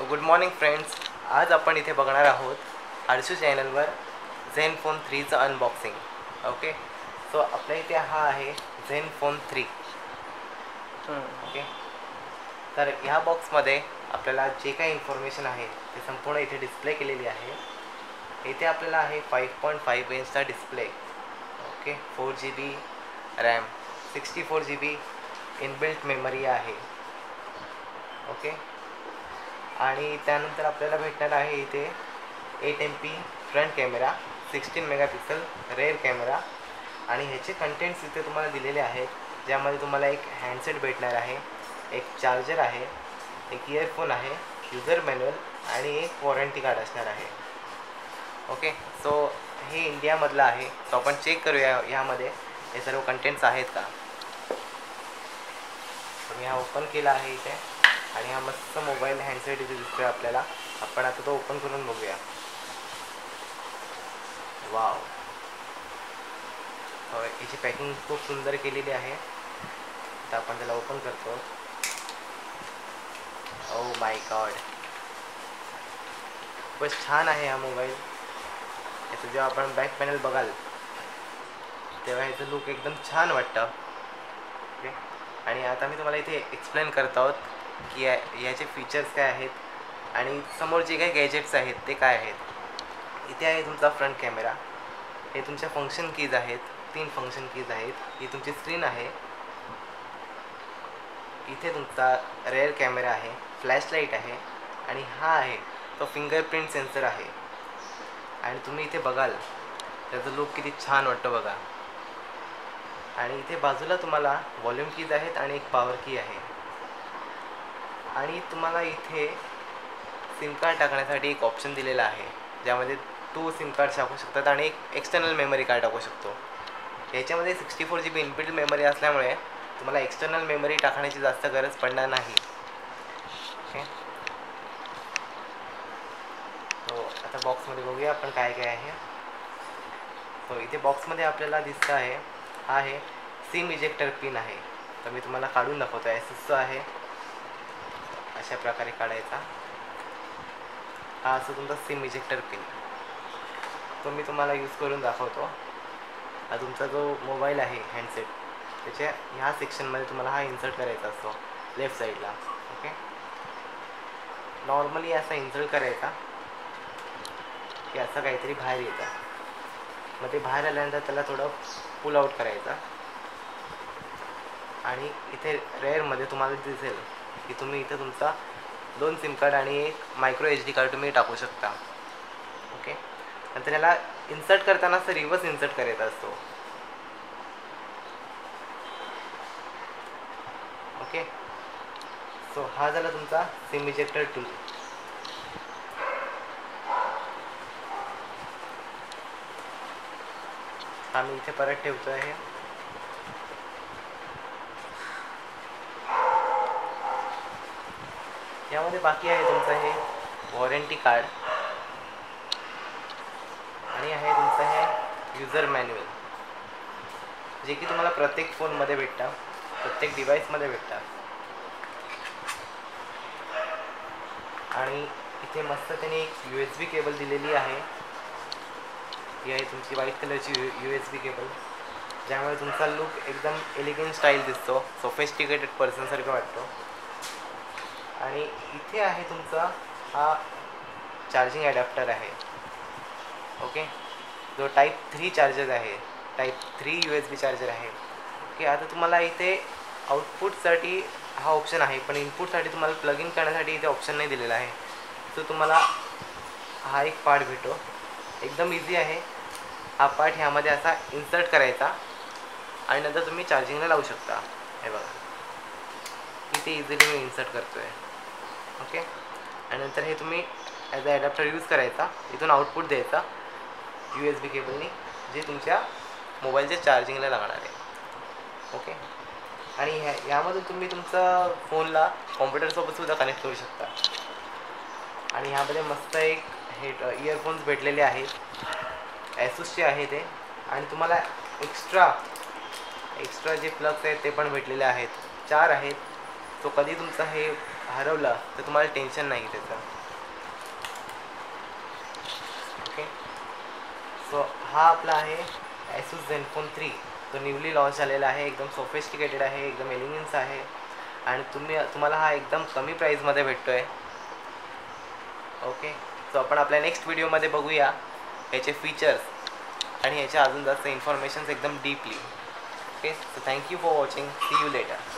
Good morning friends. आज आपण इथे बघणार आहोत हर्षू चॅनलवर झेनफोन 3चं अनबॉक्सिंग. ओके, सो आपल्या इथे हा आहे झेनफोन 3. ओके, तर ह्या बॉक्समध्ये आपल्याला जे काही इन्फॉर्मेशन आहे ते संपूर्ण इथे डिस्प्ले केलेली आहे. इथे आपल्याला आहे 5.5 इंचचा display. Okay, 4GB RAM, 64GB inbuilt memory आहे. ओके, आणि त्यानंतर आपल्याला भेटणार आहे इथे 8MP front camera, 16 megapixel rear camera. आणि ह्याचे कंटेंट्स इथे तुम्हाला दिलेले आहेत, ज्यामध्ये तुम्हाला एक हँडसेट भेटणार आहे, एक चार्जर आहे, एक इयरफोन आहे, युजर मॅन्युअल आणि एक वॉरंटी कार्ड असणार आहे. ओके, सो हे इंडियामधलं आहे. सो आपण चेक करूया ह्यामध्ये हे सर्व कंटेंट्स आहेत का. मी हा ओपन केला आहे इथे आणि हा मस्त मोबाईल हँडसेट इथे दिसतोय आपल्याला. आपण आता तो ओपन करून बघूया. वाव, याची पॅकिंग खूप सुंदर केलेली आहे. तर आपण त्याला ओपन करतो. ओ माय गॉड, खूपच छान आहे हा मोबाईल. याचं जेव्हा आपण बॅक पॅनल बघाल तेव्हा ह्याचं लुक एकदम छान वाटतं. ओके, आणि आता मी तुम्हाला इथे एक्सप्लेन करत आहोत की याचे फीचर्स काय आहेत आणि समोर जे काही गॅजेट्स आहेत ते काय आहेत. इथे आहे तुमचा फ्रंट कॅमेरा. हे तुमच्या फंक्शन कीज आहेत, 3 फंक्शन कीज आहेत. ही तुमची स्क्रीन आहे. इथे तुमचा रेअर कॅमेरा आहे, फ्लॅशलाईट आहे आणि हा आहे तो फिंगरप्रिंट सेन्सर आहे. आणि तुम्ही इथे बघाल त्याचं लुक किती छान वाटतं बघा. आणि इथे बाजूला तुम्हाला व्हॉल्यूम कीज आहेत आणि एक पॉवर की आहे. आणि तुम्हाला इथे सिम कार्ड टाकण्यासाठी एक ऑप्शन दिलेला आहे, ज्यामध्ये 2 सिम कार्ड टाकू शकतात आणि एक एक्सटर्नल मेमरी कार्ड टाकू शकतो. याच्यामध्ये 64GB इनबिल्ट मेमरी असल्यामुळे तुम्हाला एक्सटर्नल मेमरी टाकण्याची जास्त गरज पडणार नाही. ओके, तो आता बॉक्समध्ये बघूया आपण काय काय आहे. तो इथे बॉक्समध्ये आपल्याला दिसतं आहे हा आहे सिम इजेक्टर पिन आहे. तर मी तुम्हाला काढून दाखवतो. एसएसचं आहे, अशा प्रकारे काढायचा. हा असं तुमचा सिम इजेक्टर पिन, तो मी तुम्हाला यूज करून दाखवतो. हा तुमचा जो मोबाईल आहे हँडसेट, त्याच्या ह्या सेक्शनमध्ये तुम्हाला हा इन्सर्ट करायचा असतो लेफ्ट साईडला. ओके, नॉर्मली असा इन्सर्ट करायचा की असं काहीतरी बाहेर येतं. मग ते बाहेर आल्यानंतर त्याला थोडं पुल आउट करायचा. आणि इथे रेअरमध्ये तुम्हाला दिसेल की तुम्ही इथे तुमचा 2 सिम कार्ड आणि एक मायक्रो SD कार्ड तुम्ही टाकू शकता. ओके, नंतर याला इन्सर्ट करताना असं रिव्हर्स इन्सर्ट करायचा असतो. ओके, सो हा झाला तुमचा सिम इजेक्टर टूल. हा मी इथे परत ठेवतो आहे. यामध्ये बाकी आहे तुमचं हे वॉरंटी कार्ड आणि आहे तुमचं हे युजर मॅन्युअल, जे की तुम्हाला प्रत्येक फोनमध्ये भेटतं, प्रत्येक डिव्हाइसमध्ये भेटतात. आणि इथे मस्त त्याने एक USB केबल दिलेली आहे. ही आहे तुमची व्हाईट कलरची USB केबल, ज्यामुळे तुमचा लुक एकदम एलिगंट स्टाईल दिसतो, सोफिस्टिकेटेड पर्सनसारखं वाटतो. आणि इथे आहे तुमचा हा चार्जिंग ॲडॅप्टर आहे. ओके, जो टाईप 3 चार्जर आहे, टाईप 3 USB चार्जर आहे. ओके, आता तुम्हाला इथे आउटपुटसाठी हा ऑप्शन आहे, पण इनपुटसाठी तुम्हाला प्लग इन करण्यासाठी इथे ऑप्शन नाही दिलेला आहे. सो तुम्हाला हा एक पार्ट भेटो, एकदम इझी आहे. हा पार्ट ह्यामध्ये असा इन्सर्ट करायचा आणि नंतर तुम्ही चार्जिंगला लावू शकता. हे बघा, इथे इझिली मी इन्सर्ट करतो आहे. ओके, आणि नंतर हे तुम्ही ॲज अ ॲडॅप्टर यूज करायचा. इथून आउटपुट द्यायचा USB केबलनी, जे तुमच्या मोबाईलच्या चार्जिंगला लागणार आहे. ओके, आणि ह्यामधून तुम्ही तुमचा फोनला कॉम्प्युटरसोबतसुद्धा कनेक्ट करू शकता. आणि ह्यामध्ये मस्त एक हे इयरफोन्स भेटलेले आहेत, ॲसूसचे आहे ते. आणि तुम्हाला एक्स्ट्रा जे प्लग्स आहेत ते पण भेटलेले आहेत, 4 आहेत. तो कधी तुमचं हे हरवलं तर तुम्हाला टेन्शन नाही त्याचं. सो हा आपला आहे Asus Zenfone 3. तो न्यूली लॉन्च झालेला आहे, एकदम सोफिस्टिकेटेड आहे, एकदम एलिगन्स आहे आणि तुम्हाला हा एकदम कमी प्राईजमध्ये भेटतो आहे. ओके, सो आपण आपल्या नेक्स्ट व्हिडिओमध्ये बघूया ह्याचे फीचर्स आणि ह्याच्या अजून जास्त इन्फॉर्मेशन्स एकदम deeply. Okay, so thank you for watching. See you letter.